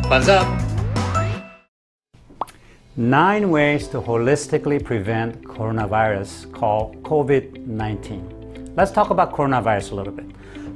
Thumbs up! 9 ways to holistically prevent coronavirus called COVID-19. Let's talk about coronavirus a little bit.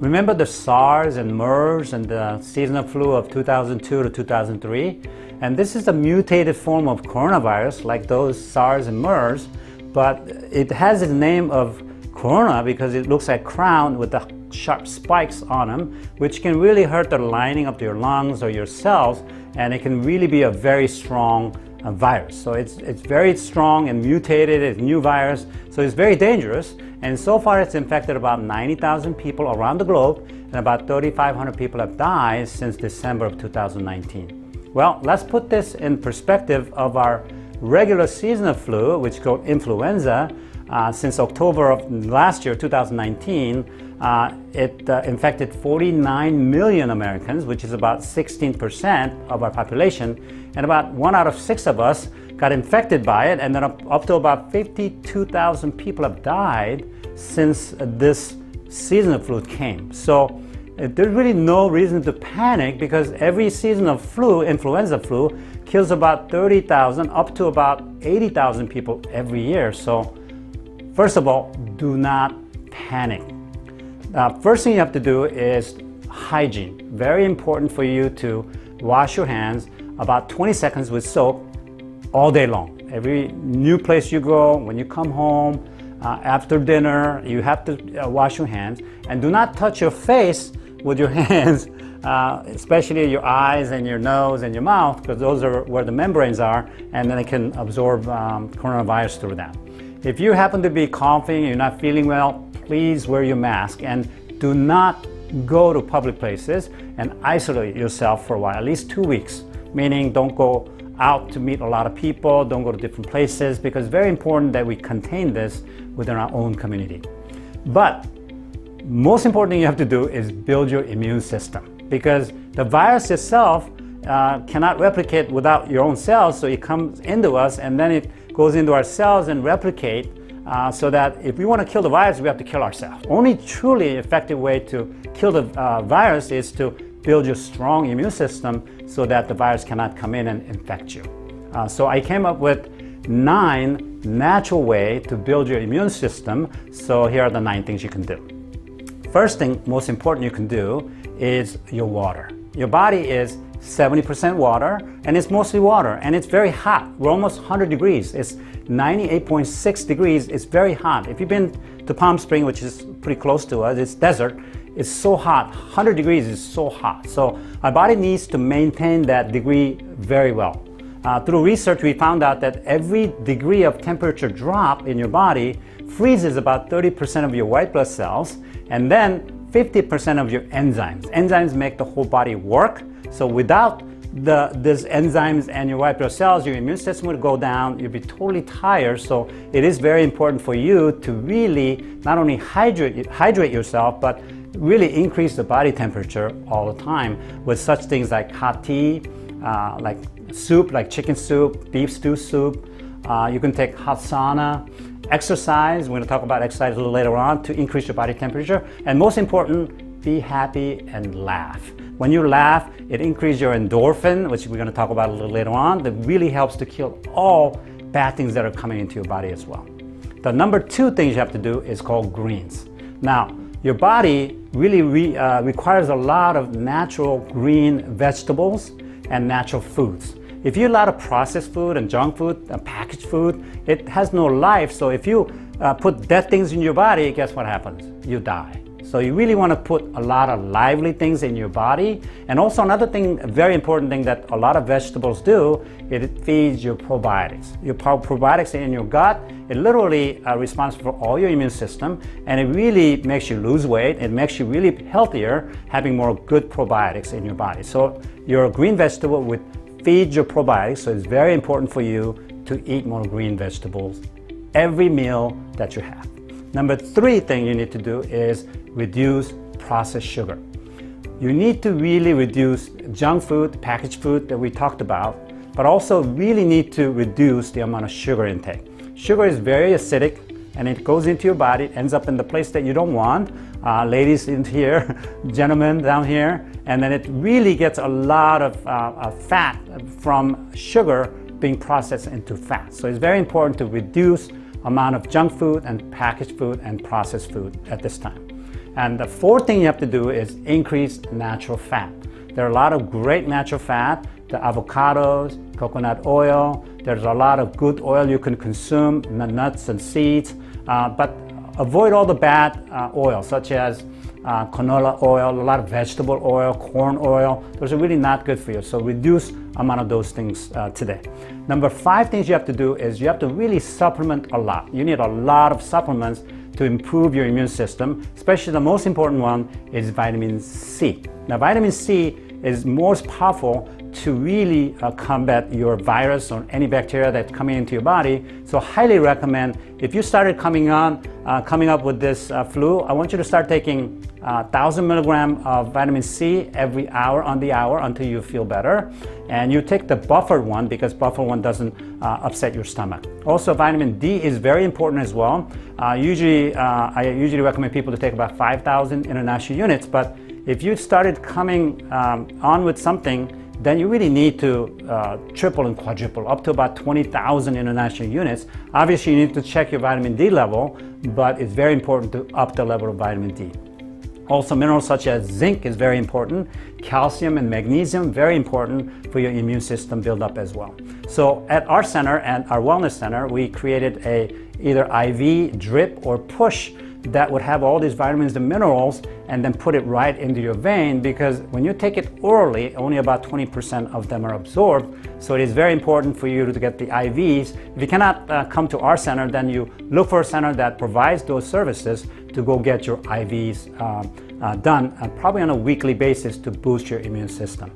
Remember the SARS and MERS and the seasonal flu of 2002 to 2003? And this is a mutated form of coronavirus like those SARS and MERS, but it has the name of corona because it looks like crown with the sharp spikes on them, which can really hurt the lining of your lungs or your cells, and it can really be a very strong virus. So it's very strong and mutated, it's a new virus, so it's very dangerous. And so far it's infected about 90,000 people around the globe, and about 3,500 people have died since December of 2019. Well, let's put this in perspective of our regular seasonal flu, which is called influenza. Since October of last year, 2019, it infected 49 million Americans, which is about 16% of our population, and about 1 out of 6 of us got infected by it, and then up to about 52,000 people have died since this seasonal flu came. So there's really no reason to panic because every seasonal flu, influenza flu, kills about 30,000 up to about 80,000 people every year. So first of all, do not panic. First thing you have to do is hygiene. Very important for you to wash your hands about 20 seconds with soap all day long. Every new place you go, when you come home, after dinner, you have to wash your hands. And do not touch your face with your hands, especially your eyes and your nose and your mouth, because those are where the membranes are, and then it can absorb coronavirus through that. If you happen to be coughing, you're not feeling well, please wear your mask and do not go to public places and isolate yourself for a while, at least 2 weeks, meaning don't go out to meet a lot of people, don't go to different places, because it's very important that we contain this within our own community. But most important thing you have to do is build your immune system, because the virus itself cannot replicate without your own cells, so it comes into us and then it goes into our cells and replicate, so that if we want to kill the virus, we have to kill ourselves. Only truly effective way to kill the virus is to build your strong immune system so that the virus cannot come in and infect you. So I came up with 9 natural ways to build your immune system. So here are the 9 things you can do. First thing, most important you can do is your water. Your body is 70% water, and it's mostly water, and it's very hot. We're almost 100 degrees. It's 98.6 degrees. It's very hot. If you've been to Palm Springs, which is pretty close to us, it's desert, it's so hot. 100 degrees is so hot. So our body needs to maintain that degree very well. Through research, we found out that every degree of temperature drop in your body freezes about 30% of your white blood cells, and then 50% of your enzymes. Enzymes make the whole body work. So without these enzymes and your white blood cells, your immune system would go down, you'd be totally tired. So it is very important for you to really not only hydrate yourself, but really increase the body temperature all the time with such things like hot tea, like soup, like chicken soup, beef stew soup. You can take hot sauna. Exercise, we're going to talk about exercise a little later on to increase your body temperature. And most important, be happy and laugh. When you laugh, it increases your endorphin, which we're going to talk about a little later on. That really helps to kill all bad things that are coming into your body as well. The number 2 thing you have to do is called greens. Now, your body really requires a lot of natural green vegetables and natural foods. If you eat a lot of processed food and junk food and packaged food, it has no life. So if you put dead things in your body, guess what happens? You die. So you really want to put a lot of lively things in your body. And also another thing, a very important thing that a lot of vegetables do, it feeds your probiotics. Your probiotics in your gut, it literally responsible for all your immune system, and it really makes you lose weight. It makes you really healthier, having more good probiotics in your body. So your green vegetable would feed your probiotics, so it's very important for you to eat more green vegetables every meal that you have. Number 3 thing you need to do is reduce processed sugar. You need to really reduce junk food, packaged food that we talked about, but also really need to reduce the amount of sugar intake. Sugar is very acidic, and it goes into your body, ends up in the place that you don't want, ladies in here, gentlemen down here, and then it really gets a lot of fat from sugar being processed into fat. So it's very important to reduce amount of junk food and packaged food and processed food at this time. And the fourth thing you have to do is increase natural fat. There are a lot of great natural fat, the avocados, coconut oil. There's a lot of good oil you can consume, nuts and seeds, but avoid all the bad oil, such as canola oil, a lot of vegetable oil, corn oil. Those are really not good for you. So reduce amount of those things today. Number 5 things you have to do is you have to really supplement a lot. You need a lot of supplements to improve your immune system, especially the most important one is vitamin C. Now, vitamin C is most powerful to really combat your virus or any bacteria that's coming into your body. So highly recommend, if you started coming up with this flu, I want you to start taking 1,000 milligrams of vitamin C every hour on the hour until you feel better. And you take the buffered one because buffered one doesn't upset your stomach. Also, vitamin D is very important as well. I usually recommend people to take about 5,000 international units, but if you started coming on with something, then you really need to triple and quadruple, up to about 20,000 international units. Obviously, you need to check your vitamin D level, but it's very important to up the level of vitamin D. Also, minerals such as zinc is very important. Calcium and magnesium, very important for your immune system build-up as well. So at our center and our wellness center, we created either IV, drip, or push that would have all these vitamins and minerals and then put it right into your vein, because when you take it orally, only about 20% of them are absorbed. So it is very important for you to get the IVs. If you cannot come to our center, then you look for a center that provides those services to go get your IVs done, probably on a weekly basis to boost your immune system.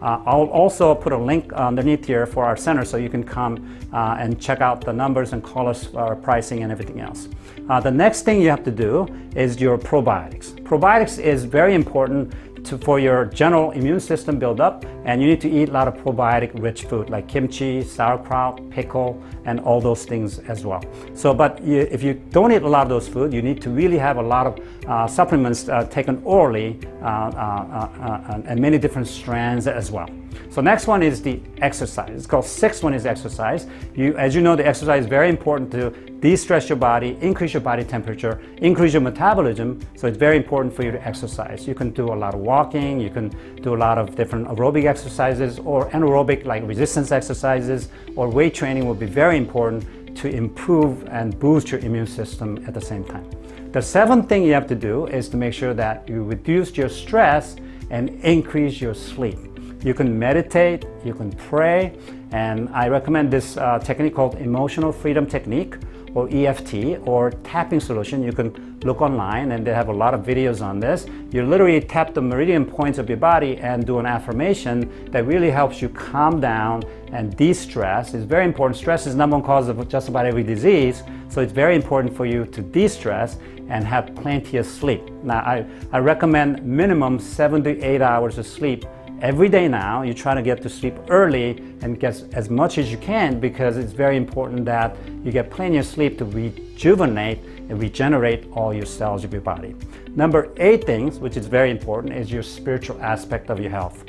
I'll also put a link underneath here for our center so you can come and check out the numbers and call us for our pricing and everything else. The next thing you have to do is your probiotics. Probiotics is very important for your general immune system buildup, and you need to eat a lot of probiotic rich food like kimchi, sauerkraut, pickle, and all those things as well. So, but if you don't eat a lot of those food, you need to really have a lot of supplements taken orally and many different strands as well. So next one is the exercise. It's called sixth one is exercise. As you know, the exercise is very important to de-stress your body, increase your body temperature, increase your metabolism. So it's very important for you to exercise. You can do a lot of walking, you can do a lot of different aerobic exercises or anaerobic like resistance exercises, or weight training will be very important to improve and boost your immune system at the same time. The seventh thing you have to do is to make sure that you reduce your stress and increase your sleep. You can meditate, you can pray, and I recommend this technique called Emotional Freedom Technique, or EFT, or tapping solution. You can look online and they have a lot of videos on this. You literally tap the meridian points of your body and do an affirmation that really helps you calm down and de-stress. It's very important. Stress is number one cause of just about every disease, so it's very important for you to de-stress and have plenty of sleep. Now, I recommend minimum 7 to 8 hours of sleep every day now. You try to get to sleep early and get as much as you can, because it's very important that you get plenty of sleep to rejuvenate and regenerate all your cells of your body. Number 8 things, which is very important, is your spiritual aspect of your health.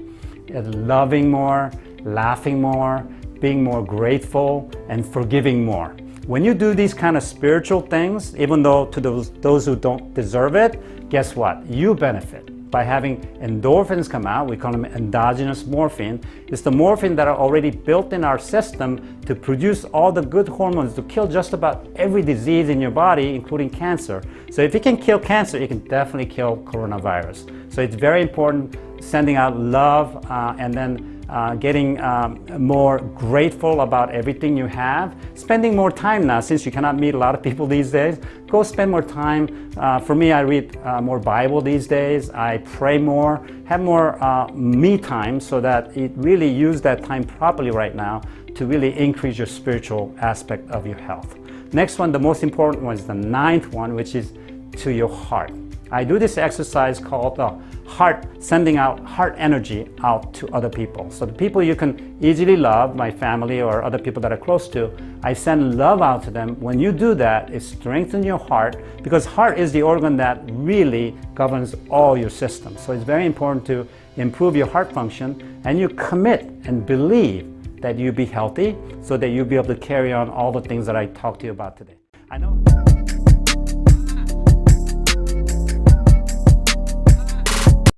Loving more, laughing more, being more grateful, and forgiving more. When you do these kind of spiritual things, even though to those who don't deserve it, guess what? You benefit by having endorphins come out. We call them endogenous morphine. It's the morphine that are already built in our system to produce all the good hormones to kill just about every disease in your body, including cancer. So if you can kill cancer, you can definitely kill coronavirus. So it's very important sending out love and then getting more grateful about everything you have. Spending more time now, since you cannot meet a lot of people these days, go spend more time. For me, I read more Bible these days. I pray more, have more me time, so that it really use that time properly right now to really increase your spiritual aspect of your health. Next one, the most important one, is the 9th one, which is to your heart. I do this exercise called the heart, sending out heart energy out to other people. So the people you can easily love, my family or other people that are close to, I send love out to them. When you do that, it strengthens your heart, because heart is the organ that really governs all your systems. So it's very important to improve your heart function, and you commit and believe that you be healthy so that you'll be able to carry on all the things that I talked to you about today. I know.